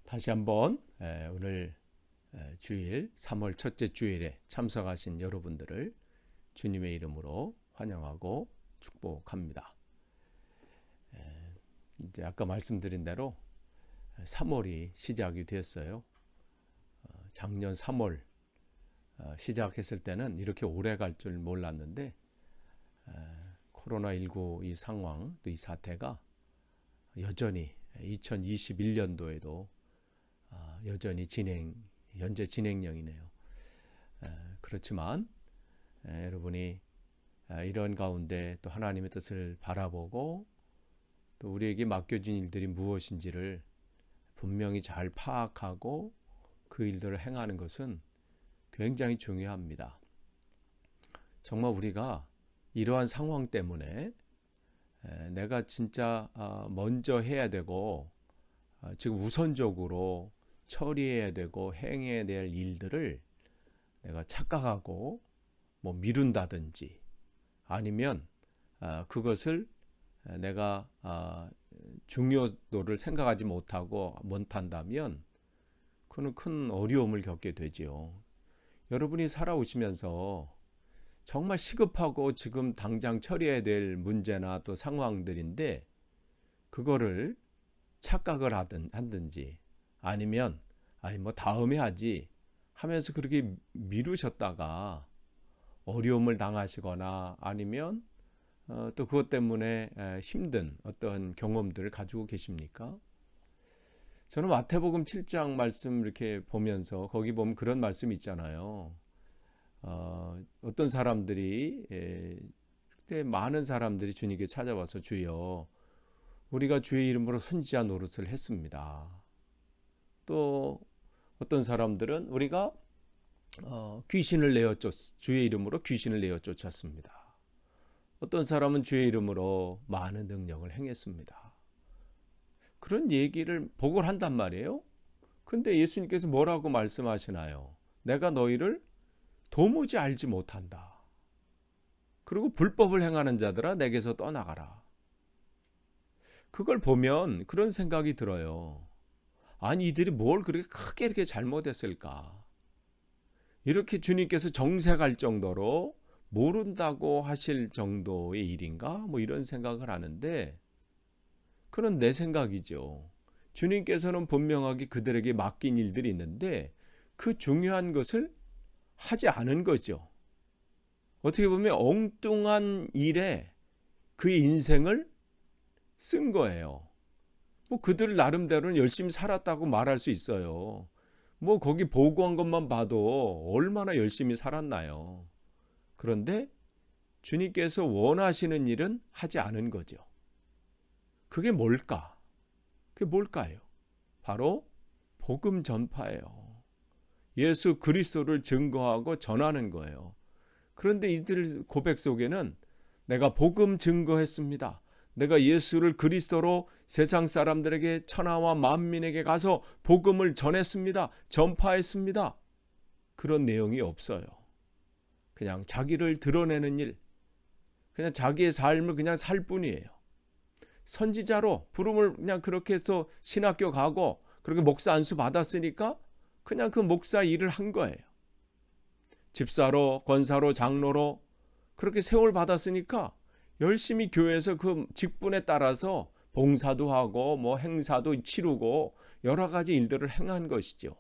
다시 한번 오늘 주일 3월 첫째 주일에 참석하신 여러분들을 주님의 이름으로 환영하고 축복합니다. 이제 아까 말씀드린 대로 3월이 시작이 됐어요. 작년 3월 시작했을 때는 이렇게 오래 갈 줄 몰랐는데 코로나19 이 상황, 또 이 사태가 여전히 2021년도에도 여전히 현재 진행형이네요. 그렇지만 여러분이 이런 가운데 또 하나님의 뜻을 바라보고 또 우리에게 맡겨진 일들이 무엇인지를 분명히 잘 파악하고 그 일들을 행하는 것은 굉장히 중요합니다. 정말 우리가 이러한 상황 때문에 내가 진짜 먼저 해야 되고 지금 우선적으로 처리해야 되고 행해야 될 일들을 내가 착각하고 미룬다든지 아니면 그것을 내가 중요도를 생각하지 못한다면 그는 큰 어려움을 겪게 되지요. 여러분이 살아오시면서 정말 시급하고 지금 당장 처리해야 될 문제나 또 상황들인데 그거를 착각을 하든지 아니면 다음에 하지 하면서 그렇게 미루셨다가 어려움을 당하시거나 아니면 또 그것 때문에 힘든 어떤 경험들을 가지고 계십니까? 저는 마태복음 7장 말씀 이렇게 보면서 거기 보면 그런 말씀이 있잖아요. 어떤 사람들이 그때 많은 사람들이 주님께 찾아와서 주여 우리가 주의 이름으로 선지자 노릇을 했습니다. 또 어떤 사람들은 우리가 주의 이름으로 귀신을 내어 쫓았습니다. 어떤 사람은 주의 이름으로 많은 능력을 행했습니다. 그런 얘기를 보고를 한단 말이에요. 근데 예수님께서 뭐라고 말씀하시나요? 내가 너희를 도무지 알지 못한다. 그리고 불법을 행하는 자들아 내게서 떠나가라. 그걸 보면 그런 생각이 들어요. 아니 이들이 뭘 그렇게 크게 이렇게 잘못했을까? 이렇게 주님께서 정색할 정도로 모른다고 하실 정도의 일인가? 이런 생각을 하는데 그건 내 생각이죠. 주님께서는 분명하게 그들에게 맡긴 일들이 있는데 그 중요한 것을 하지 않은 거죠. 어떻게 보면 엉뚱한 일에 그의 인생을 쓴 거예요. 그들 나름대로는 열심히 살았다고 말할 수 있어요. 거기 보고한 것만 봐도 얼마나 열심히 살았나요. 그런데 주님께서 원하시는 일은 하지 않은 거죠. 그게 뭘까? 그게 뭘까요? 바로 복음 전파예요. 예수 그리스도를 증거하고 전하는 거예요. 그런데 이들 고백 속에는 내가 복음 증거했습니다. 내가 예수를 그리스도로 세상 사람들에게 천하와 만민에게 가서 복음을 전했습니다. 전파했습니다. 그런 내용이 없어요. 그냥 자기를 드러내는 일, 그냥 자기의 삶을 그냥 살 뿐이에요. 선지자로 부름을 그냥 그렇게 해서 신학교 가고 그렇게 목사 안수 받았으니까 그냥 그 목사 일을 한 거예요. 집사로, 권사로, 장로로 그렇게 세월 받았으니까 열심히 교회에서 그 직분에 따라서 봉사도 하고 행사도 치르고 여러 가지 일들을 행한 것이죠.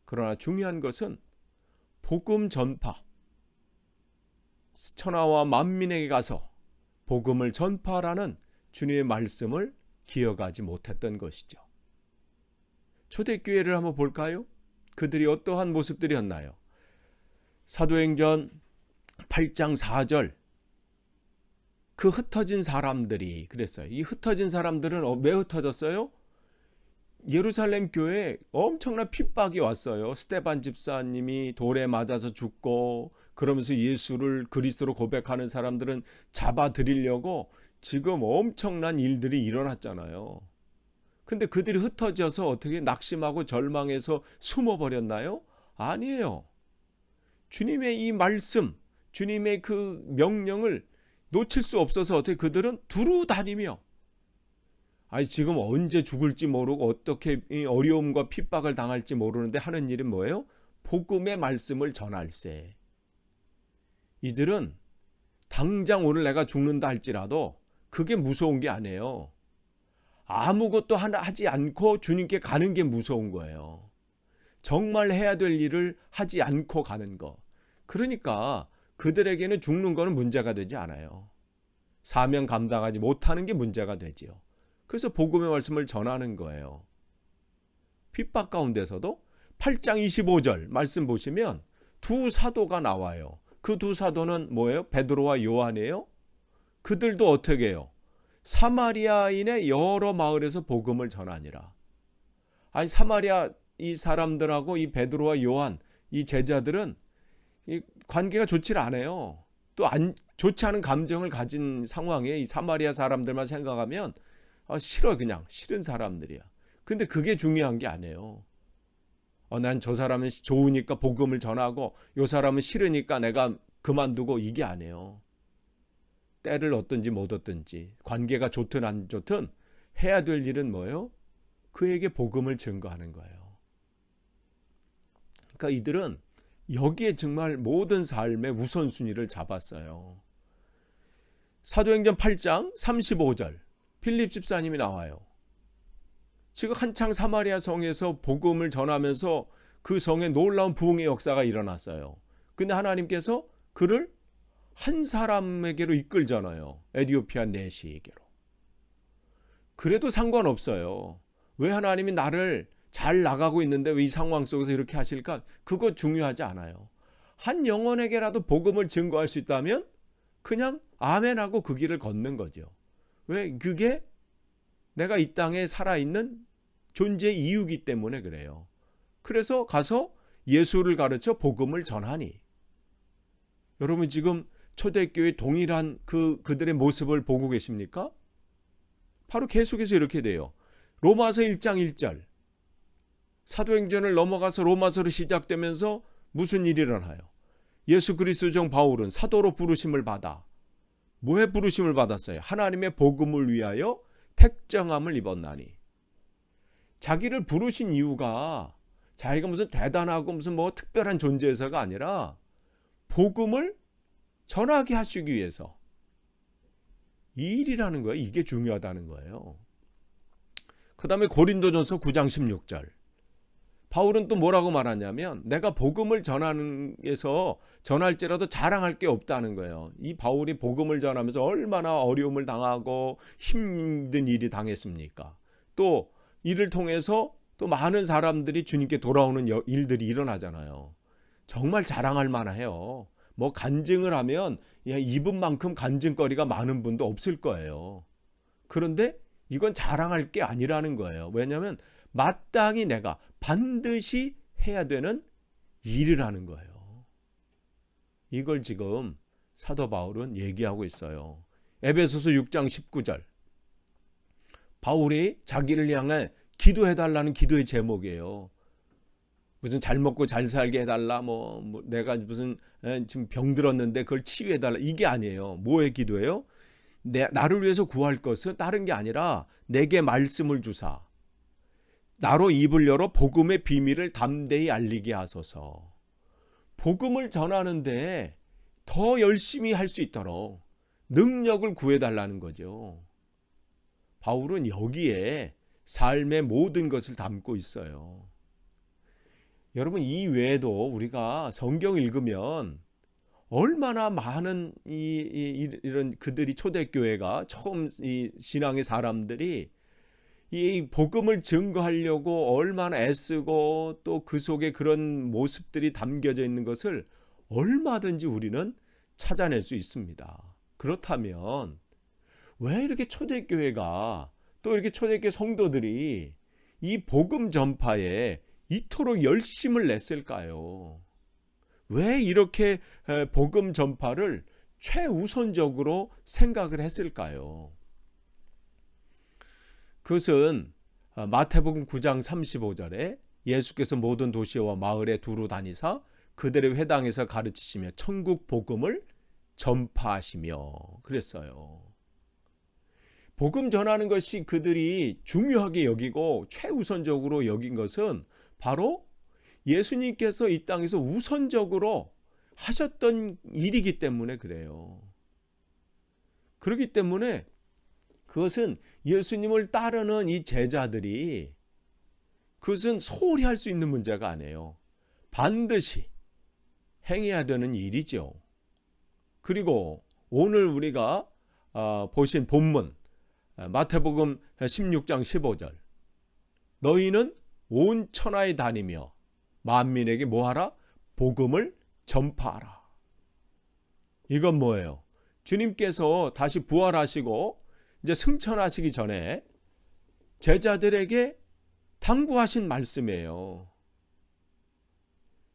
그러나 중요한 것은 복음 전파, 천하와 만민에게 가서 복음을 전파라는 주님의 말씀을 기억하지 못했던 것이죠. 초대교회를 한번 볼까요? 그들이 어떠한 모습들이었나요? 사도행전 8장 4절 그 흩어진 사람들이 그랬어요. 이 흩어진 사람들은 왜 흩어졌어요? 예루살렘 교회에 엄청난 핍박이 왔어요. 스데반 집사님이 돌에 맞아서 죽고 그러면서 예수를 그리스도로 고백하는 사람들은 잡아들이려고 지금 엄청난 일들이 일어났잖아요. 근데 그들이 흩어져서 어떻게 낙심하고 절망해서 숨어버렸나요? 아니에요. 주님의 이 말씀, 주님의 그 명령을 놓칠 수 없어서 어떻게 그들은 두루 다니며 아니 지금 언제 죽을지 모르고 어떻게 이 어려움과 핍박을 당할지 모르는데 하는 일은 뭐예요? 복음의 말씀을 전할세. 이들은 당장 오늘 내가 죽는다 할지라도 그게 무서운 게 아니에요. 아무것도 하지 않고 주님께 가는 게 무서운 거예요. 정말 해야 될 일을 하지 않고 가는 거. 그러니까 그들에게는 죽는 거는 문제가 되지 않아요. 사명 감당하지 못하는 게 문제가 되지요. 그래서 복음의 말씀을 전하는 거예요. 핍박 가운데서도 8장 25절 말씀 보시면 두 사도가 나와요. 그 두 사도는 뭐예요? 베드로와 요한이에요. 그들도 어떻게 해요? 사마리아인의 여러 마을에서 복음을 전하니라. 아니 사마리아 이 사람들하고 이 베드로와 요한 이 제자들은 이 관계가 좋지 않아요. 또 좋지 않은 감정을 가진 상황에 이 사마리아 사람들만 생각하면 싫어, 그냥 싫은 사람들이야. 근데 그게 중요한 게 아니에요. 난 저 사람은 좋으니까 복음을 전하고 요 사람은 싫으니까 내가 그만두고, 이게 아니에요. 때를 얻든지 못 얻든지 관계가 좋든 안 좋든 해야 될 일은 뭐예요? 그에게 복음을 증거하는 거예요. 그러니까 이들은 여기에 정말 모든 삶의 우선순위를 잡았어요. 사도행전 8장 35절 필립 집사님이 나와요. 지금 한창 사마리아 성에서 복음을 전하면서 그 성에 놀라운 부흥의 역사가 일어났어요. 근데 하나님께서 그를 한 사람에게로 이끌잖아요. 에티오피아 내시에게로. 그래도 상관없어요. 왜 하나님이 나를 잘 나가고 있는데 왜 이 상황 속에서 이렇게 하실까? 그거 중요하지 않아요. 한 영혼에게라도 복음을 증거할 수 있다면 그냥 아멘하고 그 길을 걷는 거죠. 왜? 그게 내가 이 땅에 살아있는 존재의 이유이기 때문에 그래요. 그래서 가서 예수를 가르쳐 복음을 전하니. 여러분 지금 초대교회 동일한 그들의 모습을 보고 계십니까? 바로 계속해서 이렇게 돼요. 로마서 1장 1절 사도행전을 넘어가서 로마서로 시작되면서 무슨 일이 일어나요? 예수 그리스도 종 바울은 사도로 부르심을 받아. 뭐에 부르심을 받았어요? 하나님의 복음을 위하여 택정함을 입었나니. 자기를 부르신 이유가 자기가 무슨 대단하고 무슨 뭐 특별한 존재에서가 아니라 복음을 전하게 하시기 위해서. 이 일이라는 거예요. 이게 중요하다는 거예요. 그 다음에 고린도전서 9장 16절 바울은 또 뭐라고 말하냐면 내가 복음을 전할지라도 자랑할 게 없다는 거예요. 이 바울이 복음을 전하면서 얼마나 어려움을 당하고 힘든 일이 당했습니까? 또 이를 통해서 또 많은 사람들이 주님께 돌아오는 일들이 일어나잖아요. 정말 자랑할 만해요. 뭐 간증을 하면 이분만큼 간증거리가 많은 분도 없을 거예요. 그런데 이건 자랑할 게 아니라는 거예요. 왜냐하면 마땅히 내가 반드시 해야 되는 일이라는 거예요. 이걸 지금 사도 바울은 얘기하고 있어요. 에베소서 6장 19절 바울이 자기를 향해 기도해달라는 기도의 제목이에요. 무슨 잘 먹고 잘 살게 해달라, 뭐 내가 무슨 지금 병들었는데 그걸 치유해달라, 이게 아니에요. 뭐의 기도예요? 나를 위해서 구할 것은 다른 게 아니라 내게 말씀을 주사 나로 입을 열어 복음의 비밀을 담대히 알리게 하소서. 복음을 전하는데 더 열심히 할 수 있도록 능력을 구해달라는 거죠. 바울은 여기에 삶의 모든 것을 담고 있어요. 여러분 이 외에도 우리가 성경 읽으면 얼마나 많은 이런 그들이 초대교회가 처음 이 신앙의 사람들이 이 복음을 증거하려고 얼마나 애쓰고 또 그 속에 그런 모습들이 담겨져 있는 것을 얼마든지 우리는 찾아낼 수 있습니다. 그렇다면 왜 이렇게 초대교회가 또 이렇게 초대교회 성도들이 이 복음 전파에 이토록 열심을 냈을까요? 왜 이렇게 복음 전파를 최우선적으로 생각을 했을까요? 그것은 마태복음 9장 35절에 예수께서 모든 도시와 마을에 두루 다니사 그들의 회당에서 가르치시며 천국 복음을 전파하시며 그랬어요. 복음 전하는 것이 그들이 중요하게 여기고 최우선적으로 여긴 것은 바로 예수님께서 이 땅에서 우선적으로 하셨던 일이기 때문에 그래요. 그렇기 때문에 그것은 예수님을 따르는 이 제자들이 그것은 소홀히 할 수 있는 문제가 아니에요. 반드시 행해야 되는 일이죠. 그리고 오늘 우리가 보신 본문 마태복음 16장 15절, 너희는 온 천하에 다니며 만민에게 뭐하라? 복음을 전파하라. 이건 뭐예요? 주님께서 다시 부활하시고 이제 승천하시기 전에 제자들에게 당부하신 말씀이에요.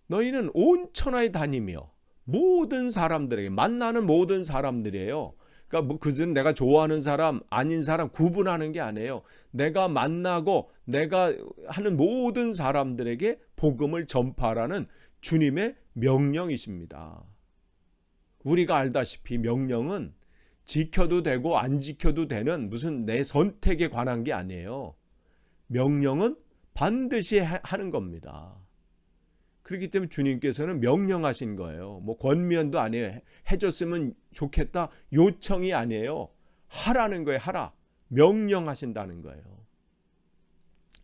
너희는 온 천하에 다니며 모든 사람들에게, 만나는 모든 사람들이에요. 그러니까 뭐 그들은 내가 좋아하는 사람 아닌 사람 구분하는 게 아니에요. 내가 만나고 내가 하는 모든 사람들에게 복음을 전파하라는 주님의 명령이십니다. 우리가 알다시피 명령은 지켜도 되고 안 지켜도 되는 무슨 내 선택에 관한 게 아니에요. 명령은 반드시 하는 겁니다. 그렇기 때문에 주님께서는 명령하신 거예요. 뭐 권면도 아니에요. 해줬으면 좋겠다 요청이 아니에요. 하라는 거예요. 하라. 명령하신다는 거예요.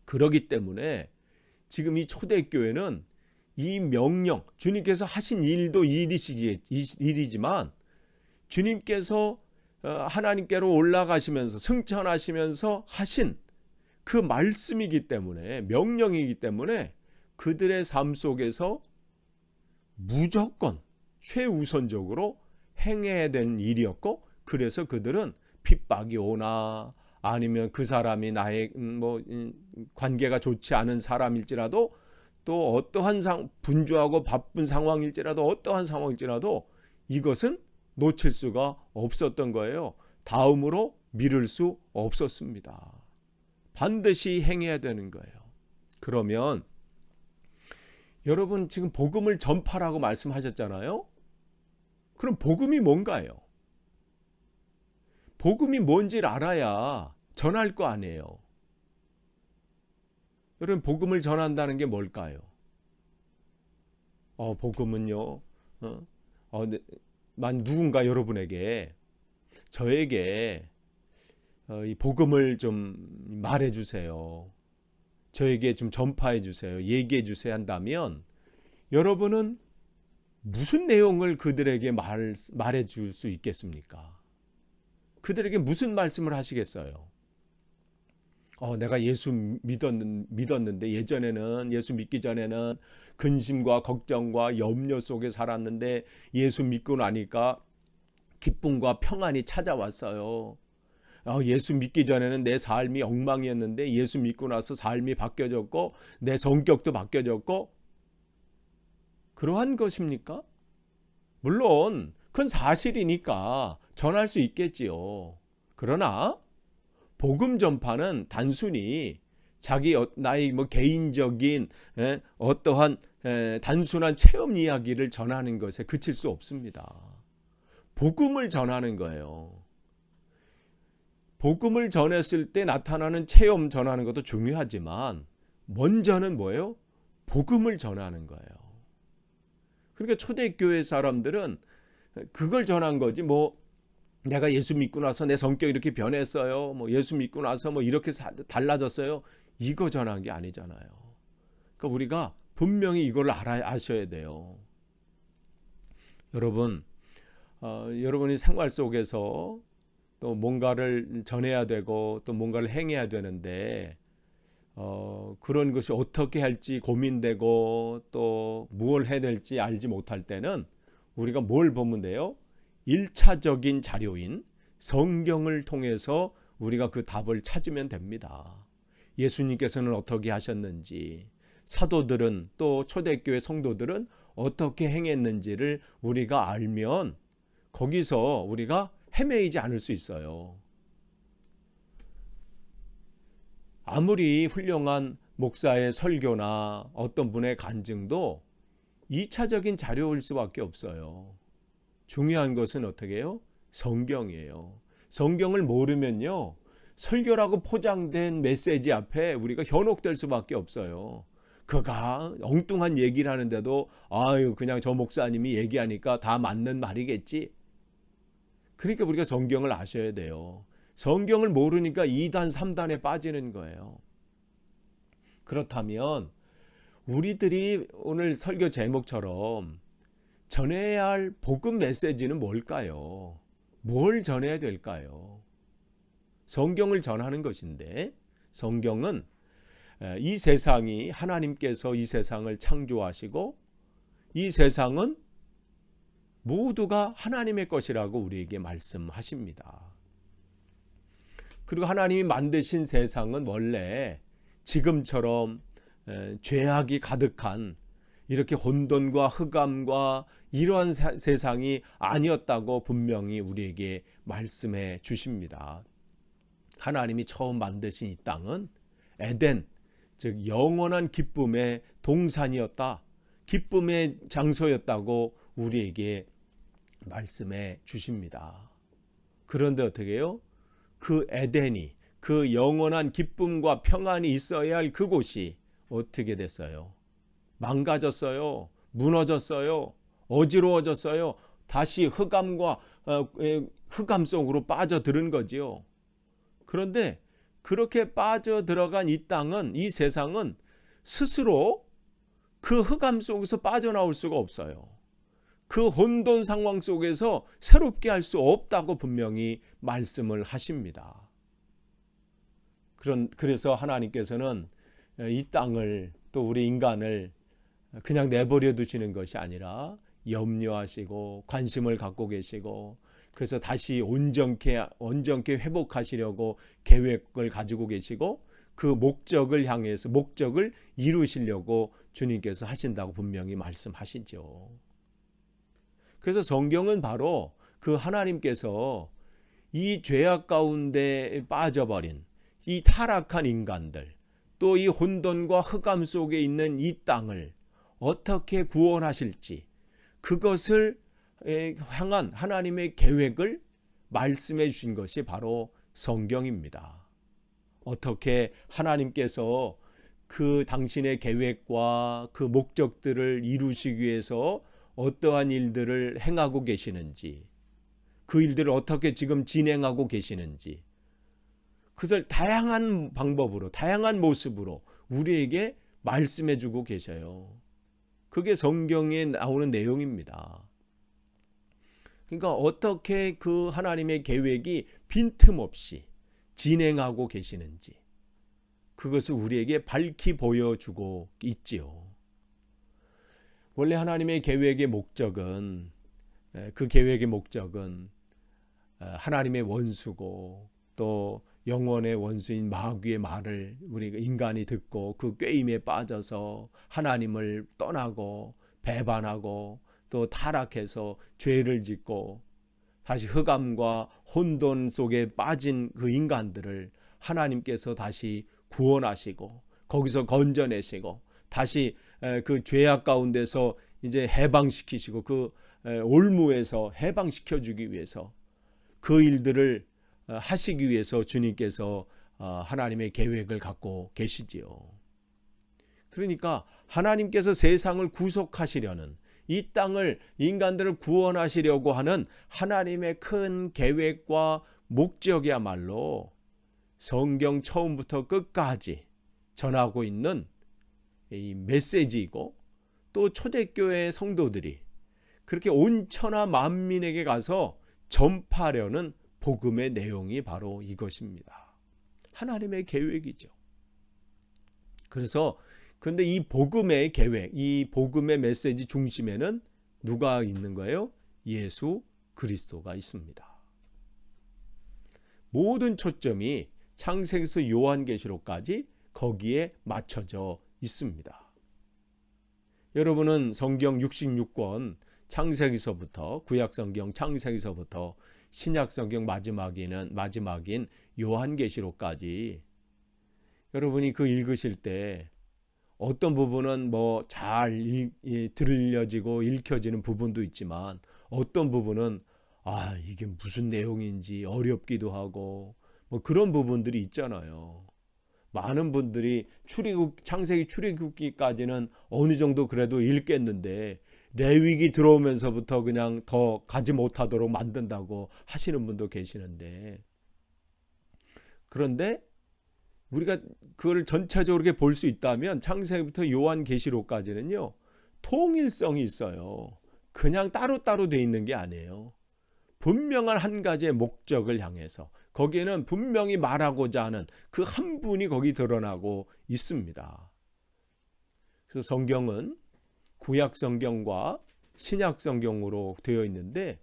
그렇기 때문에 지금 이 초대교회는 이 명령, 주님께서 하신 일도 일이지만 주님께서 하나님께로 올라가시면서 승천하시면서 하신 그 말씀이기 때문에, 명령이기 때문에 그들의 삶 속에서 무조건 최우선적으로 행해야 되는 일이었고, 그래서 그들은 핍박이 오나 아니면 그 사람이 나의 관계가 좋지 않은 사람일지라도, 또 어떠한 분주하고 바쁜 상황일지라도, 어떠한 상황일지라도 이것은 놓칠 수가 없었던 거예요. 다음으로 미룰 수 없었습니다. 반드시 행해야 되는 거예요. 그러면 여러분 지금 복음을 전파라고 말씀하셨잖아요. 그럼 복음이 뭔가요? 복음이 뭔지를 알아야 전할 거 아니에요. 여러분 복음을 전한다는 게 뭘까요? 복음은요. 누군가 여러분에게, 저에게 이 복음을 좀 말해주세요. 저에게 좀 전파해 주세요. 얘기해 주세요 한다면 여러분은 무슨 내용을 그들에게 말해 줄 수 있겠습니까? 그들에게 무슨 말씀을 하시겠어요? 내가 예수 믿었는데 예전에는, 예수 믿기 전에는 근심과 걱정과 염려 속에 살았는데 예수 믿고 나니까 기쁨과 평안이 찾아왔어요. 예수 믿기 전에는 내 삶이 엉망이었는데 예수 믿고 나서 삶이 바뀌어졌고 내 성격도 바뀌어졌고, 그러한 것입니까? 물론 그건 사실이니까 전할 수 있겠지요. 그러나 복음 전파는 단순히 나의 개인적인 어떠한 단순한 체험 이야기를 전하는 것에 그칠 수 없습니다. 복음을 전하는 거예요. 복음을 전했을 때 나타나는 체험 전하는 것도 중요하지만 먼저는 뭐예요? 복음을 전하는 거예요. 그러니까 초대교회 사람들은 그걸 전한 거지, 내가 예수 믿고 나서 내 성격이 이렇게 변했어요, 예수 믿고 나서 이렇게 달라졌어요, 이거 전한 게 아니잖아요. 그러니까 우리가 분명히 이걸 아셔야 돼요. 여러분, 여러분이 생활 속에서 또 뭔가를 전해야 되고 또 뭔가를 행해야 되는데 그런 것이 어떻게 할지 고민되고 또 무엇을 해야 될지 알지 못할 때는 우리가 뭘 보면 돼요? 1차적인 자료인 성경을 통해서 우리가 그 답을 찾으면 됩니다. 예수님께서는 어떻게 하셨는지, 사도들은 또 초대교회 성도들은 어떻게 행했는지를 우리가 알면 거기서 우리가 헤매이지 않을 수 있어요. 아무리 훌륭한 목사의 설교나 어떤 분의 간증도 2차적인 자료일 수밖에 없어요. 중요한 것은 어떻게 해요? 성경이에요. 성경을 모르면요, 설교라고 포장된 메시지 앞에 우리가 현혹될 수밖에 없어요. 그가 엉뚱한 얘기를 하는데도 아유 그냥 저 목사님이 얘기하니까 다 맞는 말이겠지. 그러니까 우리가 성경을 아셔야 돼요. 성경을 모르니까 2단 3단에 빠지는 거예요. 그렇다면 우리들이 오늘 설교 제목처럼 전해야 할 복음 메시지는 뭘까요? 뭘 전해야 될까요? 성경을 전하는 것인데, 성경은 이 세상이 하나님께서 이 세상을 창조하시고 이 세상은 모두가 하나님의 것이라고 우리에게 말씀하십니다. 그리고 하나님이 만드신 세상은 원래 지금처럼 죄악이 가득한 이렇게 혼돈과 흑암과 이러한 세상이 아니었다고 분명히 우리에게 말씀해 주십니다. 하나님이 처음 만드신 이 땅은 에덴, 즉 영원한 기쁨의 동산이었다. 기쁨의 장소였다고 우리에게 말씀해 주십니다. 그런데 어떻게 해요? 그 에덴이, 그 영원한 기쁨과 평안이 있어야 할 그곳이 어떻게 됐어요? 망가졌어요. 무너졌어요. 어지러워졌어요. 다시 흑암과 흑암 속으로 빠져들은 거지요. 그런데 그렇게 빠져들어간 이 땅은, 이 세상은 스스로 그 흑암 속에서 빠져나올 수가 없어요. 그 혼돈 상황 속에서 새롭게 할 수 없다고 분명히 말씀을 하십니다. 그래서 하나님께서는 이 땅을, 또 우리 인간을 그냥 내버려 두시는 것이 아니라 염려하시고 관심을 갖고 계시고, 그래서 다시 온전케 회복하시려고 계획을 가지고 계시고, 그 목적을 향해서 목적을 이루시려고 주님께서 하신다고 분명히 말씀하시죠. 그래서 성경은 바로 그 하나님께서 이 죄악 가운데 빠져버린 이 타락한 인간들, 또 이 혼돈과 흑암 속에 있는 이 땅을 어떻게 구원하실지, 그것을 향한 하나님의 계획을 말씀해 주신 것이 바로 성경입니다. 어떻게 하나님께서 그 당신의 계획과 그 목적들을 이루시기 위해서 어떠한 일들을 행하고 계시는지, 그 일들을 어떻게 지금 진행하고 계시는지, 그것을 다양한 방법으로, 다양한 모습으로 우리에게 말씀해 주고 계셔요. 그게 성경에 나오는 내용입니다. 그러니까 어떻게 그 하나님의 계획이 빈틈없이 진행하고 계시는지, 그것을 우리에게 밝히 보여주고 있지요. 원래 하나님의 계획의 목적은, 그 계획의 목적은 하나님의 원수고, 또 영원의 원수인 마귀의 말을 우리가 인간이 듣고 그 꾀임에 빠져서 하나님을 떠나고 배반하고 또 타락해서 죄를 짓고 다시 흑암과 혼돈 속에 빠진 그 인간들을 하나님께서 다시 구원하시고 거기서 건져내시고 다시 그 죄악 가운데서 이제 해방시키시고 그 올무에서 해방시켜 주기 위해서 그 일들을 하시기 위해서 주님께서 하나님의 계획을 갖고 계시지요. 그러니까 하나님께서 세상을 구속하시려는, 이 땅을, 인간들을 구원하시려고 하는 하나님의 큰 계획과 목적이야말로 성경 처음부터 끝까지 전하고 있는 이 메시지이고, 또 초대교회 성도들이 그렇게 온 천하 만민에게 가서 전파하려는 복음의 내용이 바로 이것입니다. 하나님의 계획이죠. 그래서 그런데 이 복음의 계획, 이 복음의 메시지 중심에는 누가 있는 거예요? 예수 그리스도가 있습니다. 모든 초점이 창세기에서 요한계시록까지 거기에 맞춰져 있습니다. 여러분은 성경 66권 창세기서부터, 구약성경 창세기서부터 신약성경 마지막인 요한계시록까지 여러분이 그 읽으실 때 어떤 부분은 뭐 잘 들려지고 읽혀지는 부분도 있지만, 어떤 부분은 이게 무슨 내용인지 어렵기도 하고 뭐 그런 부분들이 있잖아요. 많은 분들이 창세기 출애굽기까지는 어느 정도 그래도 읽겠는데 레위기 들어오면서부터 그냥 더 가지 못하도록 만든다고 하시는 분도 계시는데, 그런데 우리가 그걸 전체적으로 이렇게 볼 수 있다면 창세기부터 요한계시록까지는요 통일성이 있어요. 그냥 따로따로 돼 있는 게 아니에요. 분명한 한 가지의 목적을 향해서 거기에는 분명히 말하고자 하는 그 한 분이 거기 드러나고 있습니다. 그래서 성경은 구약 성경과 신약 성경으로 되어 있는데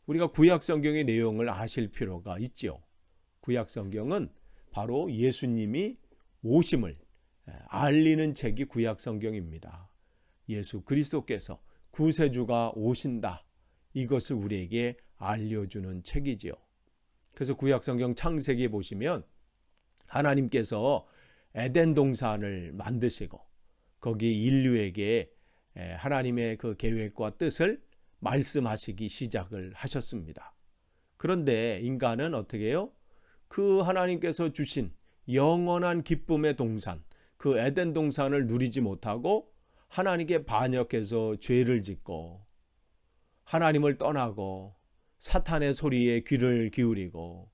우리가 구약 성경의 내용을 아실 필요가 있죠. 구약 성경은 바로 예수님이 오심을 알리는 책이 구약 성경입니다. 예수 그리스도께서 구세주가 오신다, 이것을 우리에게 알려주는 책이지요. 그래서 구약 성경 창세기에 보시면 하나님께서 에덴 동산을 만드시고 거기 인류에게 하나님의 그 계획과 뜻을 말씀하시기 시작을 하셨습니다. 그런데 인간은 어떻게 해요? 그 하나님께서 주신 영원한 기쁨의 동산, 그 에덴 동산을 누리지 못하고 하나님께 반역해서 죄를 짓고 하나님을 떠나고 사탄의 소리에 귀를 기울이고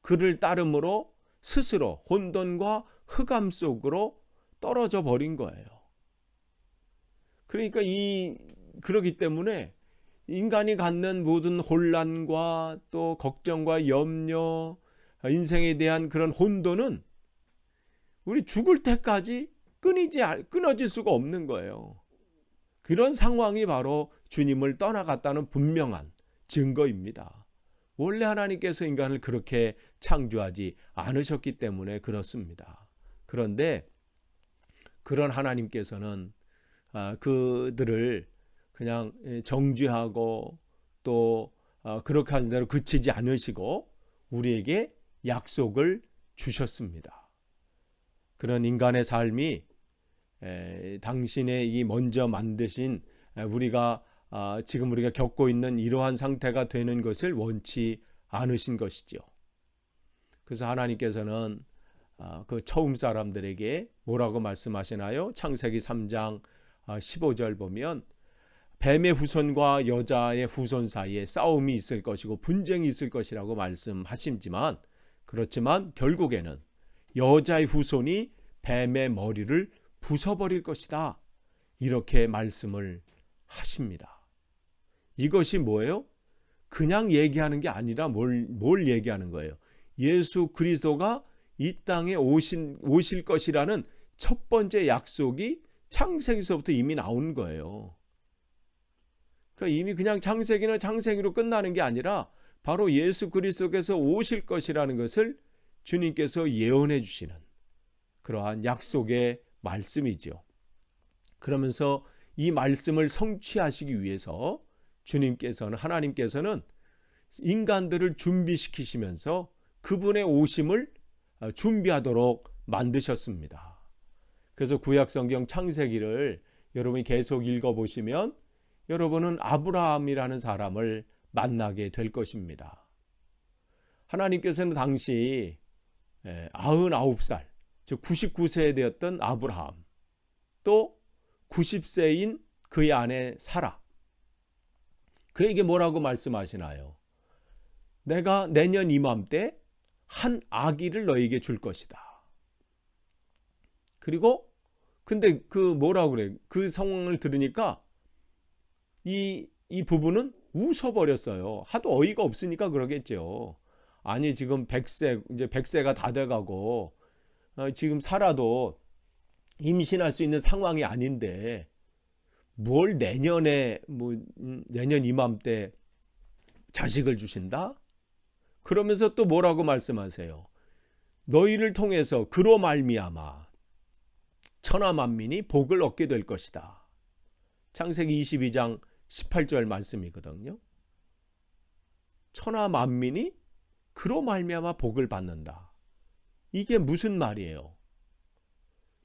그를 따름으로 스스로 혼돈과 흑암 속으로 떨어져 버린 거예요. 그러니까 그러기 때문에 인간이 갖는 모든 혼란과 또 걱정과 염려, 인생에 대한 그런 혼돈은 우리 죽을 때까지 끊어질 수가 없는 거예요. 그런 상황이 바로 주님을 떠나갔다는 분명한 증거입니다. 원래 하나님께서 인간을 그렇게 창조하지 않으셨기 때문에 그렇습니다. 그런데 그런 하나님께서는 그들을 그냥 정죄하고 또 그렇게 하는 대로 그치지 않으시고 우리에게 약속을 주셨습니다. 그런 인간의 삶이 당신의 이 먼저 만드신 지금 우리가 겪고 있는 이러한 상태가 되는 것을 원치 않으신 것이죠. 그래서 하나님께서는 그 처음 사람들에게 뭐라고 말씀하시나요? 창세기 3장 15절 보면 뱀의 후손과 여자의 후손 사이에 싸움이 있을 것이고 분쟁이 있을 것이라고 말씀하시지만 그렇지만 결국에는 여자의 후손이 뱀의 머리를 부숴버릴 것이다, 이렇게 말씀을 하십니다. 이것이 뭐예요? 그냥 얘기하는 게 아니라 뭘 얘기하는 거예요? 예수 그리스도가 이 땅에 오실 것이라는 첫 번째 약속이 창세기서부터 이미 나온 거예요. 그러니까 이미 그냥 창세기는 창세기로 끝나는 게 아니라 바로 예수 그리스도께서 오실 것이라는 것을 주님께서 예언해 주시는 그러한 약속의 말씀이죠. 그러면서 이 말씀을 성취하시기 위해서 하나님께서는 인간들을 준비시키시면서 그분의 오심을 준비하도록 만드셨습니다. 그래서 구약성경 창세기를 여러분이 계속 읽어보시면 여러분은 아브라함이라는 사람을 만나게 될 것입니다. 하나님께서는 당시 99살, 즉 99세 되었던 아브라함, 또 90세인 그의 아내 사라, 그에게 뭐라고 말씀하시나요? 내가 내년 이맘때 한 아기를 너에게 줄 것이다. 그리고 근데 뭐라고 그래? 그 상황을 들으니까 이 부부는 웃어버렸어요. 하도 어이가 없으니까 그러겠죠. 아니 지금 이제 100세가 다 돼가고 지금 살아도 임신할 수 있는 상황이 아닌데 뭘 내년 이맘때 자식을 주신다? 그러면서 또 뭐라고 말씀하세요? 너희를 통해서 그로 말미암아 천하 만민이 복을 얻게 될 것이다. 창세기 22장 18절 말씀이거든요. 천하 만민이 그로 말미암아 복을 받는다. 이게 무슨 말이에요?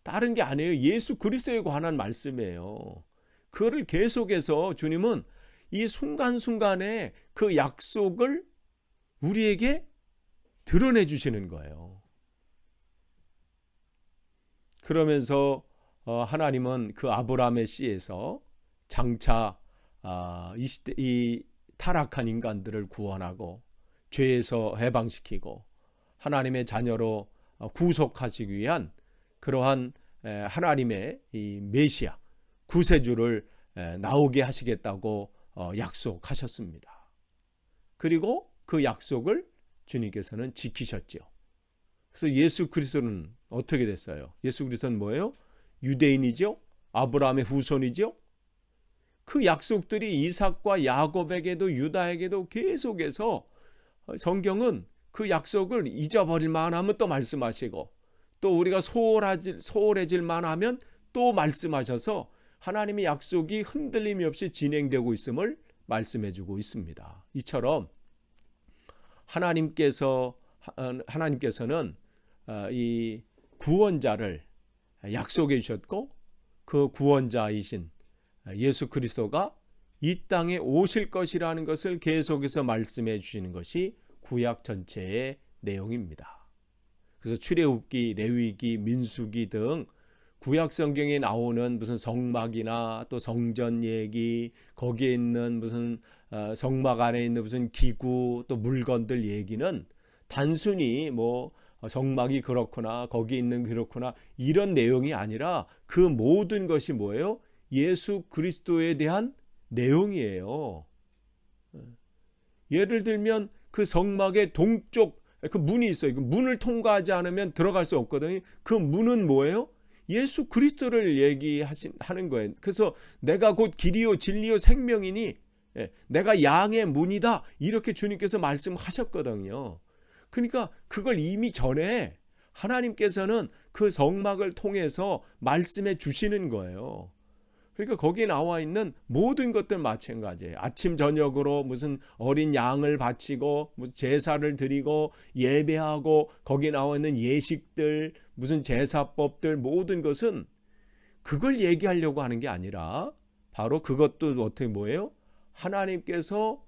다른 게 아니에요. 예수 그리스도에 관한 말씀이에요. 그거를 계속해서 주님은 이 순간순간에 그 약속을 우리에게 드러내 주시는 거예요. 그러면서 하나님은 그 아브라함의 씨에서 장차 이 타락한 인간들을 구원하고 죄에서 해방시키고 하나님의 자녀로 구속하시기 위한 그러한 하나님의 이 메시아 구세주를 나오게 하시겠다고 약속하셨습니다. 그리고 그 약속을 주님께서는 지키셨죠. 그래서 예수 그리스도는 어떻게 됐어요? 예수 그리스도는 뭐예요? 유대인이죠? 아브라함의 후손이죠? 그 약속들이 이삭과 야곱에게도 유다에게도 계속해서 성경은 그 약속을 잊어버릴 만하면 또 말씀하시고 또 우리가 소홀해질 만하면 또 말씀하셔서 하나님의 약속이 흔들림이 없이 진행되고 있음을 말씀해주고 있습니다. 이처럼 하나님께서는 이 구원자를 약속해 주셨고 그 구원자이신 예수 그리스도가 이 땅에 오실 것이라는 것을 계속해서 말씀해 주시는 것이 구약 전체의 내용입니다. 그래서 출애굽기, 레위기, 민수기 등 구약 성경에 나오는 무슨 성막이나 또 성전 얘기, 거기에 있는 무슨 성막 안에 있는 무슨 기구 또 물건들 얘기는 단순히 뭐 성막이 그렇구나 거기 있는 그렇구나 이런 내용이 아니라 그 모든 것이 뭐예요? 예수 그리스도에 대한 내용이에요. 예를 들면 그 성막의 동쪽 그 문이 있어요. 그 문을 통과하지 않으면 들어갈 수 없거든요. 그 문은 뭐예요? 예수 그리스도를 얘기하는 거예요. 그래서 내가 곧 길이요 진리요 생명이니 내가 양의 문이다 이렇게 주님께서 말씀하셨거든요. 그러니까 그걸 이미 전에 하나님께서는 그 성막을 통해서 말씀해 주시는 거예요. 그러니까 거기에 나와 있는 모든 것들 마찬가지예요. 아침 저녁으로 무슨 어린 양을 바치고 무슨 제사를 드리고 예배하고 거기에 나와 있는 예식들 무슨 제사법들 모든 것은 그걸 얘기하려고 하는 게 아니라 바로 그것도 어떻게 뭐예요? 하나님께서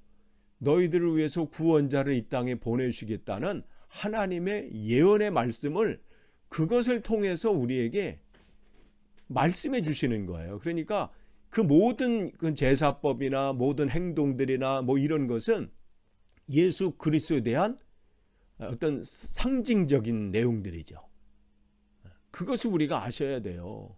너희들을 위해서 구원자를 이 땅에 보내주시겠다는 하나님의 예언의 말씀을 그것을 통해서 우리에게 말씀해 주시는 거예요. 그러니까 그 모든 그 제사법이나 모든 행동들이나 뭐 이런 것은 예수 그리스도에 대한 어떤 상징적인 내용들이죠. 그것을 우리가 아셔야 돼요.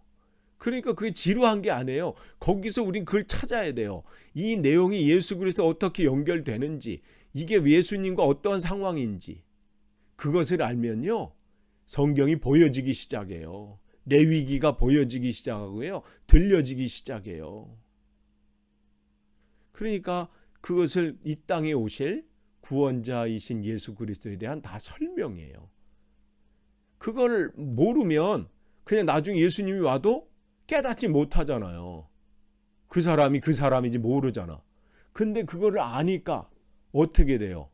그러니까 그게 지루한 게 아니에요. 거기서 우린 그걸 찾아야 돼요. 이 내용이 예수 그리스도 어떻게 연결되는지 이게 예수님과 어떠한 상황인지 그것을 알면요. 성경이 보여지기 시작해요. 레위기가 보여지기 시작하고요. 들려지기 시작해요. 그러니까 그것을 이 땅에 오실 구원자이신 예수 그리스도에 대한 다 설명이에요. 그걸 모르면 그냥 나중에 예수님이 와도 깨닫지 못하잖아요. 그 사람이 그 사람인지 모르잖아. 근데 그거를 아니까 어떻게 돼요?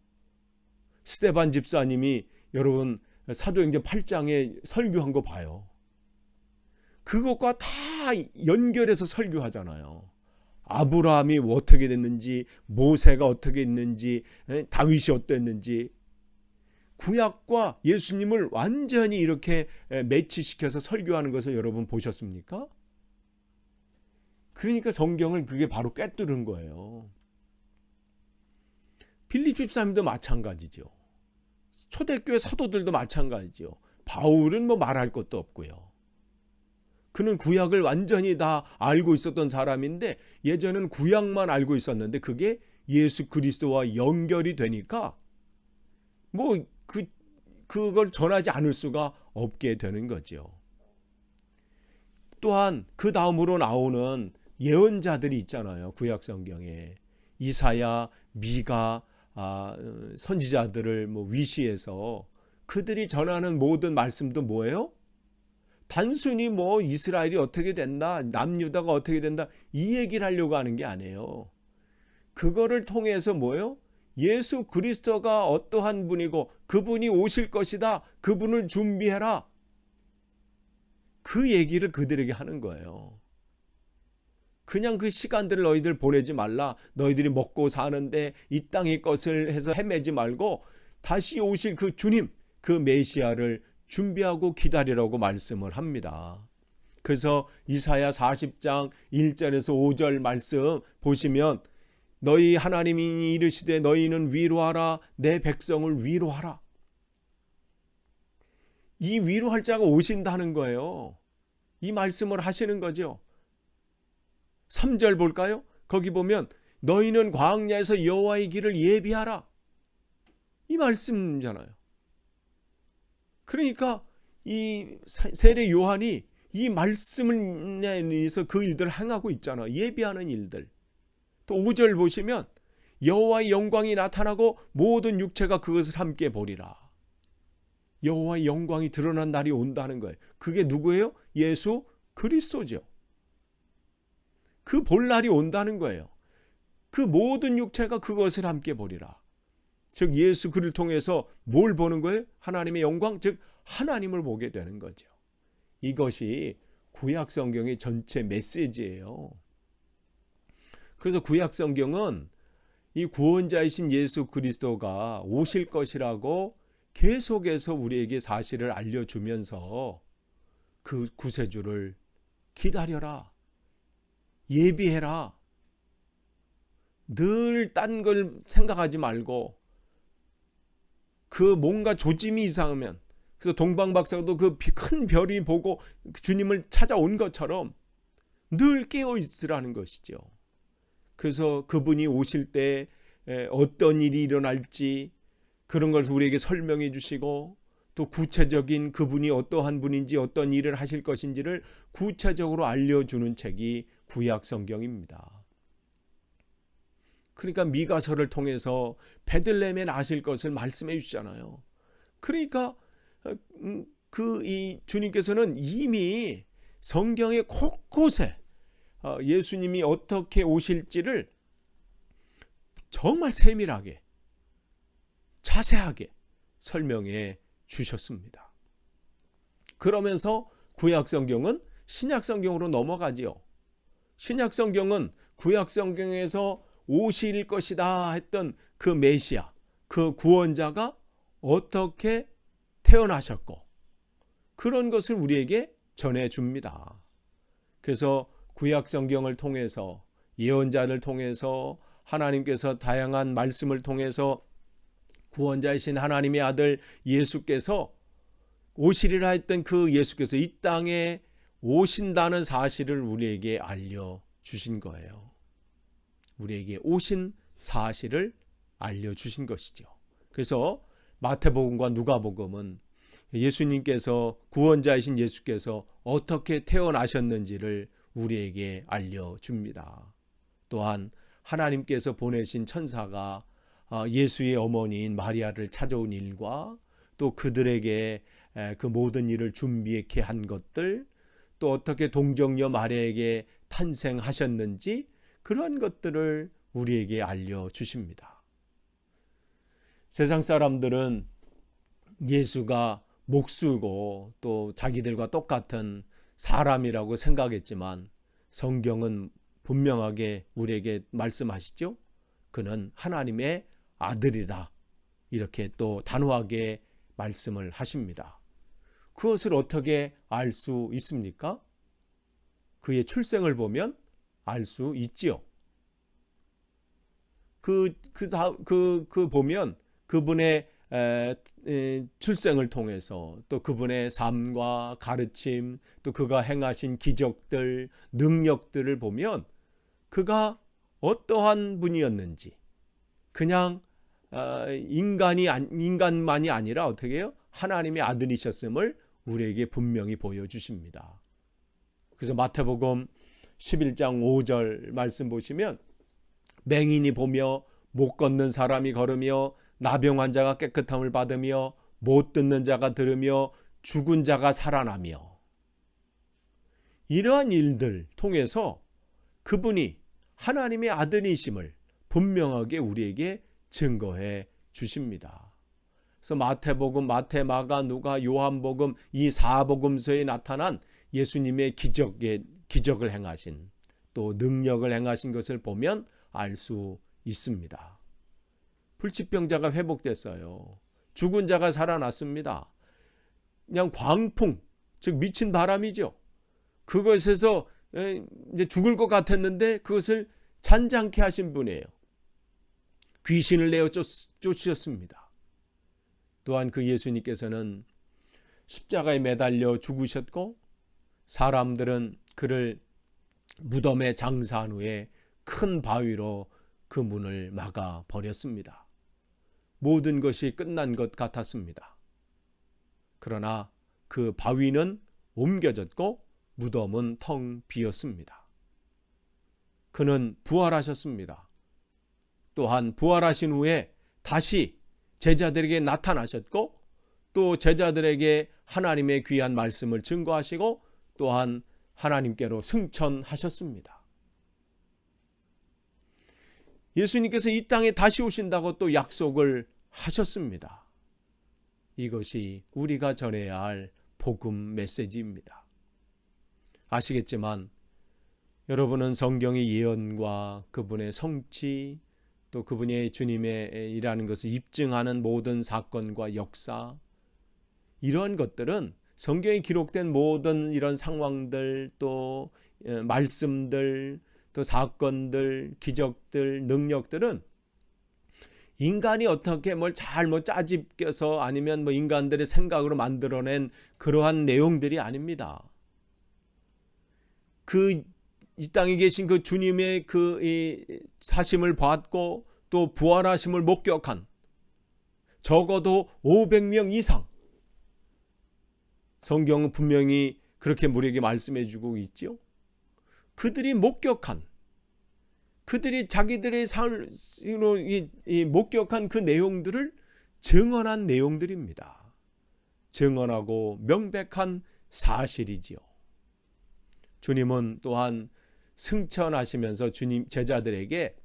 스데반 집사님이 여러분 사도행전 8장에 설교한 거 봐요. 그것과 다 연결해서 설교하잖아요. 아브라함이 어떻게 됐는지, 모세가 어떻게 했는지, 다윗이 어땠는지, 구약과 예수님을 완전히 이렇게 매치시켜서 설교하는 것을 여러분 보셨습니까? 그러니까 성경을 그게 바로 꿰뚫은 거예요. 빌립 집사님도 마찬가지죠. 초대교회 사도들도 마찬가지죠. 바울은 뭐 말할 것도 없고요. 그는 구약을 완전히 다 알고 있었던 사람인데 예전에는 구약만 알고 있었는데 그게 예수 그리스도와 연결이 되니까 뭐 그걸 전하지 않을 수가 없게 되는 거죠. 또한 그 다음으로 나오는 예언자들이 있잖아요. 구약 성경에 이사야, 미가 선지자들을 위시해서 그들이 전하는 모든 말씀도 뭐예요? 단순히 뭐 이스라엘이 어떻게 된다, 남유다가 어떻게 된다 이 얘기를 하려고 하는 게 아니에요. 그거를 통해서 뭐예요? 예수 그리스도가 어떠한 분이고 그분이 오실 것이다. 그분을 준비해라. 그 얘기를 그들에게 하는 거예요. 그냥 그 시간들을 너희들 보내지 말라. 너희들이 먹고 사는데 이 땅의 것을 해서 헤매지 말고 다시 오실 그 주님, 그 메시아를 준비하고 기다리라고 말씀을 합니다. 그래서 이사야 40장 1절에서 5절 말씀 보시면 너희 하나님이 이르시되 너희는 위로하라 내 백성을 위로하라. 이 위로할 자가 오신다는 거예요. 이 말씀을 하시는 거죠. 3절 볼까요? 거기 보면 너희는 광야에서 여호와의 길을 예비하라. 이 말씀이잖아요. 그러니까 이 세례 요한이 이 말씀을 인해서 그 일들을 행하고 있잖아요. 예비하는 일들. 또 5절 보시면 여호와의 영광이 나타나고 모든 육체가 그것을 함께 보리라. 여호와의 영광이 드러난 날이 온다는 거예요. 그게 누구예요? 예수 그리스도죠. 그 볼 날이 온다는 거예요. 그 모든 육체가 그것을 함께 보리라. 즉 예수 그를 통해서 뭘 보는 거예요? 하나님의 영광, 즉 하나님을 보게 되는 거죠. 이것이 구약 성경의 전체 메시지예요. 그래서 구약 성경은 이 구원자이신 예수 그리스도가 오실 것이라고 계속해서 우리에게 사실을 알려주면서 그 구세주를 기다려라, 예비해라. 늘 딴 걸 생각하지 말고 그 뭔가 조짐이 이상하면, 그래서 동방박사도 그 큰 별이 보고 주님을 찾아온 것처럼 늘 깨어 있으라는 것이죠. 그래서 그분이 오실 때 어떤 일이 일어날지 그런 것을 우리에게 설명해 주시고, 또 구체적인 그분이 어떠한 분인지 어떤 일을 하실 것인지를 구체적으로 알려주는 책이 구약 성경입니다. 그러니까 미가서를 통해서 베들레헴에 나실 것을 말씀해 주시잖아요. 그러니까 이 주님께서는 이미 성경의 곳곳에 예수님이 어떻게 오실지를 정말 세밀하게 자세하게 설명해 주셨습니다. 그러면서 구약 성경은 신약 성경으로 넘어가지요. 신약 성경은 구약 성경에서 오실 것이다 했던 그 메시아, 그 구원자가 어떻게 태어나셨고 그런 것을 우리에게 전해줍니다. 그래서 구약 성경을 통해서 예언자를 통해서 하나님께서 다양한 말씀을 통해서 구원자이신 하나님의 아들 예수께서 오시리라 했던 그 예수께서 이 땅에 오신다는 사실을 우리에게 알려주신 거예요. 우리에게 오신 사실을 알려주신 것이죠. 그래서 마태복음과 누가복음은 예수님께서, 구원자이신 예수께서 어떻게 태어나셨는지를 우리에게 알려줍니다. 또한 하나님께서 보내신 천사가 예수의 어머니인 마리아를 찾아온 일과 또 그들에게 그 모든 일을 준비케 한 것들, 또 어떻게 동정녀 마리아에게 탄생하셨는지 그런 것들을 우리에게 알려주십니다. 세상 사람들은 예수가 목수고 또 자기들과 똑같은 사람이라고 생각했지만 성경은 분명하게 우리에게 말씀하시죠. 그는 하나님의 아들이다. 이렇게 또 단호하게 말씀을 하십니다. 그것을 어떻게 알 수 있습니까? 그의 출생을 보면 알 수 있지요. 보면 그분의 출생을 통해서 또 그분의 삶과 가르침, 또 그가 행하신 기적들, 능력들을 보면 그가 어떠한 분이었는지, 그냥 인간만이 아니라 어떻게 해요? 하나님의 아들이셨음을 우리에게 분명히 보여주십니다. 그래서 마태복음 11장 5절 말씀 보시면 맹인이 보며 못 걷는 사람이 걸으며 나병 환자가 깨끗함을 받으며 못 듣는 자가 들으며 죽은 자가 살아나며, 이러한 일들 통해서 그분이 하나님의 아들이심을 분명하게 우리에게 증거해 주십니다. 그래서 마태복음, 마태, 마가, 누가, 요한복음 이 4복음서에 나타난 예수님의 기적을 행하신, 또 능력을 행하신 것을 보면 알 수 있습니다. 불치병자가 회복됐어요. 죽은 자가 살아났습니다. 그냥 광풍, 즉 미친 바람이죠. 그것에서 이제 죽을 것 같았는데 그것을 잔잔케 하신 분이에요. 귀신을 내어 쫓으셨습니다. 또한 그 예수님께서는 십자가에 매달려 죽으셨고 사람들은 그를 무덤에 장사한 후에 큰 바위로 그 문을 막아 버렸습니다. 모든 것이 끝난 것 같았습니다. 그러나 그 바위는 옮겨졌고 무덤은 텅 비었습니다. 그는 부활하셨습니다. 또한 부활하신 후에 다시 제자들에게 나타나셨고 또 제자들에게 하나님의 귀한 말씀을 증거하시고 또한 하나님께로 승천하셨습니다. 예수님께서 이 땅에 다시 오신다고 또 약속을 하셨습니다. 이것이 우리가 전해야 할 복음 메시지입니다. 아시겠지만 여러분은 성경의 예언과 그분의 성취 또 그분의 주님의 일하는 것을 입증하는 모든 사건과 역사 이러한 것들은 성경에 기록된 모든 이런 상황들 또 말씀들 또 사건들 기적들 능력들은 인간이 어떻게 뭘 잘 짜집겨서 아니면 인간들의 생각으로 만들어낸 그러한 내용들이 아닙니다. 이 땅에 계신 그 주님의 이 사심을 받고 또 부활하심을 목격한 적어도 500명 이상 성경은 분명히 그렇게 우리에게 말씀해 주고 있죠. 그들이 목격한 그들이 자기들의 삶으로 목격한 그 내용들을 증언한 내용들입니다. 증언하고 명백한 사실이지요. 주님은 또한 승천하시면서 주님 제자들에게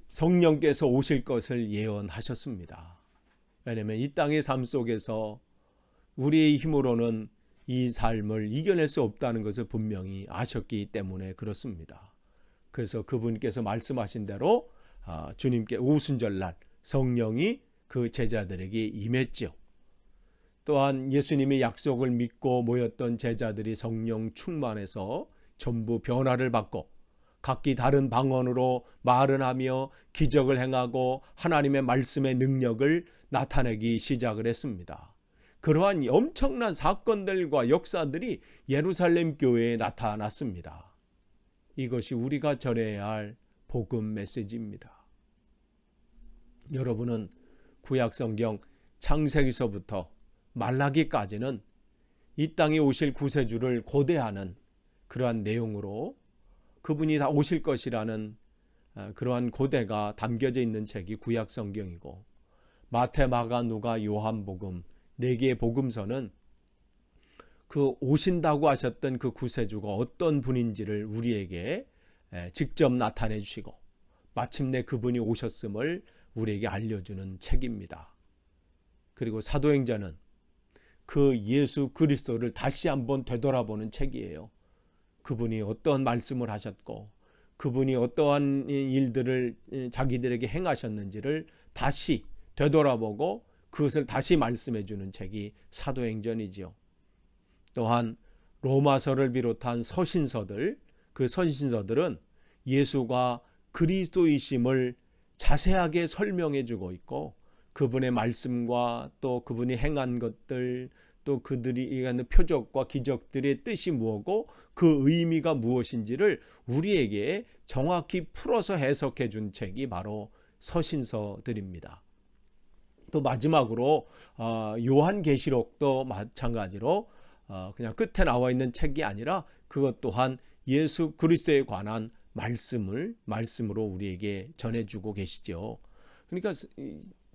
성령께서 오실 것을 예언하셨습니다. 왜냐하면 이 땅의 삶 속에서 우리의 힘으로는 이 삶을 이겨낼 수 없다는 것을 분명히 아셨기 때문에 그렇습니다. 그래서 그분께서 말씀하신 대로 주님께 오순절날 성령이 그 제자들에게 임했죠. 또한 예수님의 약속을 믿고 모였던 제자들이 성령 충만해서 전부 변화를 받고 각기 다른 방언으로 말을 하며 기적을 행하고 하나님의 말씀의 능력을 나타내기 시작을 했습니다. 그러한 엄청난 사건들과 역사들이 예루살렘 교회에 나타났습니다. 이것이 우리가 전해야 할 복음 메시지입니다. 여러분은 구약성경 창세기서부터 말라기까지는 이 땅에 오실 구세주를 고대하는 그러한 내용으로 그분이 다 오실 것이라는 그러한 고대가 담겨져 있는 책이 구약성경이고 마태, 마가, 누가, 요한복음 4개의 복음서는 그 오신다고 하셨던 그 구세주가 어떤 분인지를 우리에게 직접 나타내 주시고 마침내 그분이 오셨음을 우리에게 알려주는 책입니다. 그리고 사도행전은 그 예수 그리스도를 다시 한번 되돌아보는 책이에요. 그분이 어떠한 말씀을 하셨고 그분이 어떠한 일들을 자기들에게 행하셨는지를 다시 되돌아보고 그것을 다시 말씀해 주는 책이 사도행전이지요. 또한 로마서를 비롯한 서신서들, 그 서신서들은 예수가 그리스도이심을 자세하게 설명해 주고 있고 그분의 말씀과 또 그분이 행한 것들 또 그들이 하는 표적과 기적들의 뜻이 무엇고 그 의미가 무엇인지를 우리에게 정확히 풀어서 해석해 준 책이 바로 서신서들입니다. 또 마지막으로 요한계시록도 마찬가지로 그냥 끝에 나와 있는 책이 아니라 그것 또한 예수 그리스도에 관한 말씀으로 우리에게 전해주고 계시죠. 그러니까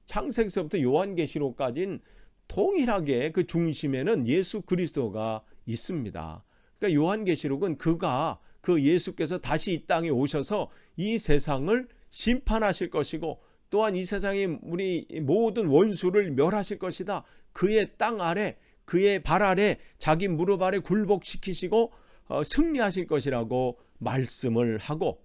창세기서부터 요한계시록까지는 동일하게 그 중심에는 예수 그리스도가 있습니다. 그러니까 요한계시록은 그 예수께서 다시 이 땅에 오셔서 이 세상을 심판하실 것이고 또한 이 세상의 우리 모든 원수를 멸하실 것이다. 그의 땅 아래 그의 발 아래 자기 무릎 아래 굴복시키시고 승리하실 것이라고 말씀을 하고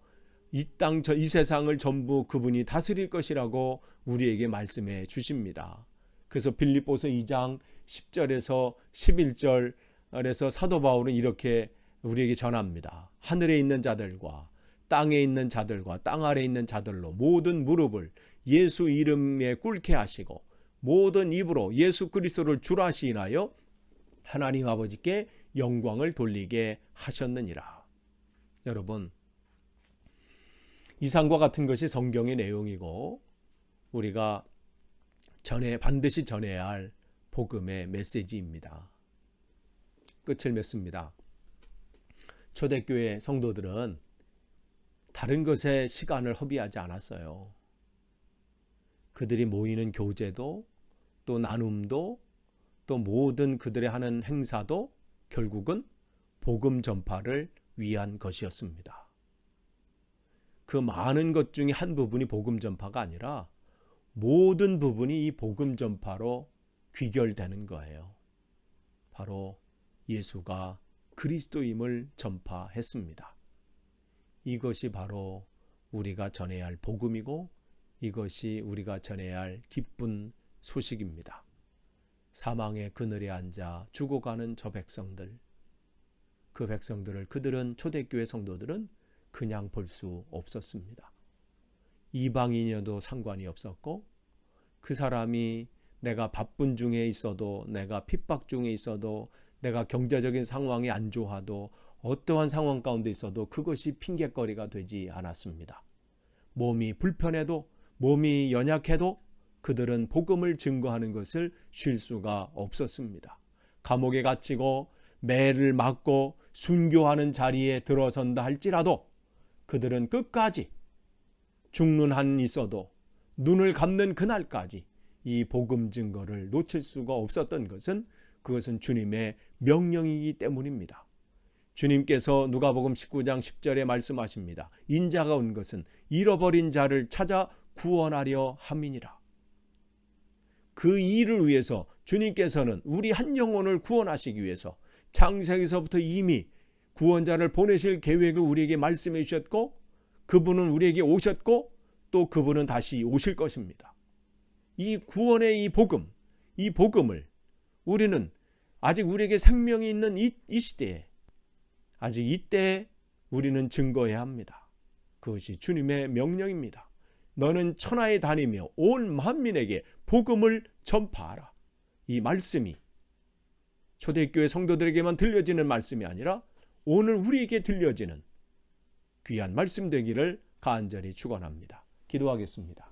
이 세상을 전부 그분이 다스릴 것이라고 우리에게 말씀해 주십니다. 그래서 빌립보서 2장 10절에서 11절에서 사도 바울은 이렇게 우리에게 전합니다. 하늘에 있는 자들과 땅에 있는 자들과 땅 아래에 있는 자들로 모든 무릎을 예수 이름에 꿇게 하시고 모든 입으로 예수 그리스도를 주라 시인하여 하나님 아버지께 영광을 돌리게 하셨느니라. 여러분, 이상과 같은 것이 성경의 내용이고 우리가 반드시 전해야 할 복음의 메시지입니다. 끝을 맺습니다. 초대교회 성도들은 다른 것에 시간을 허비하지 않았어요. 그들이 모이는 교제도 또 나눔도 또 모든 그들의 하는 행사도 결국은 복음 전파를 위한 것이었습니다. 그 많은 것 중에 한 부분이 복음 전파가 아니라 모든 부분이 이 복음 전파로 귀결되는 거예요. 바로 예수가 그리스도임을 전파했습니다. 이것이 바로 우리가 전해야 할 복음이고 이것이 우리가 전해야 할 기쁜 소식입니다. 사망의 그늘에 앉아 죽어가는 저 백성들, 그 백성들을 초대교회 성도들은 그냥 볼 수 없었습니다. 이방인이어도 상관이 없었고 그 사람이 내가 바쁜 중에 있어도 내가 핍박 중에 있어도 내가 경제적인 상황이 안 좋아도 어떠한 상황 가운데 있어도 그것이 핑계거리가 되지 않았습니다. 몸이 불편해도 몸이 연약해도 그들은 복음을 증거하는 것을 쉴 수가 없었습니다. 감옥에 갇히고 매를 맞고 순교하는 자리에 들어선다 할지라도 그들은 끝까지 죽는 한 있어도 눈을 감는 그날까지 이 복음 증거를 놓칠 수가 없었던 것은 그것은 주님의 명령이기 때문입니다. 주님께서 누가복음 19장 10절에 말씀하십니다. 인자가 온 것은 잃어버린 자를 찾아 구원하려 함이니라. 그 일을 위해서 주님께서는 우리 한 영혼을 구원하시기 위해서 창세기서부터 이미 구원자를 보내실 계획을 우리에게 말씀해 주셨고 그분은 우리에게 오셨고 또 그분은 다시 오실 것입니다. 이 구원의 이 복음을 우리는 아직 우리에게 생명이 있는 이 시대에 아직 이때에 우리는 증거해야 합니다. 그것이 주님의 명령입니다. 너는 천하에 다니며 온 만민에게 복음을 전파하라. 이 말씀이 초대교회 성도들에게만 들려지는 말씀이 아니라 오늘 우리에게 들려지는 귀한 말씀 되기를 간절히 축원합니다. 기도하겠습니다.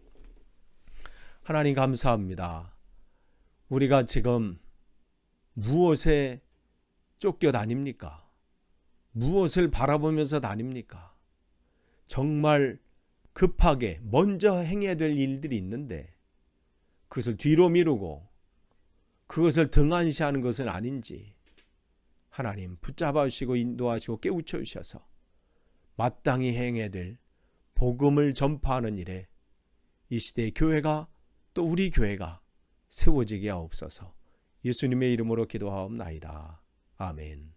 하나님 감사합니다. 우리가 지금 무엇에 쫓겨 다닙니까? 무엇을 바라보면서 다닙니까? 정말 급하게 먼저 행해야 될 일들이 있는데 그것을 뒤로 미루고 그것을 등한시하는 것은 아닌지 하나님 붙잡아 주시고 인도하시고 깨우쳐 주셔서 마땅히 행해야 될 복음을 전파하는 일에 이 시대의 교회가 또 우리 교회가 세워지게 하옵소서. 예수님의 이름으로 기도하옵나이다. 아멘.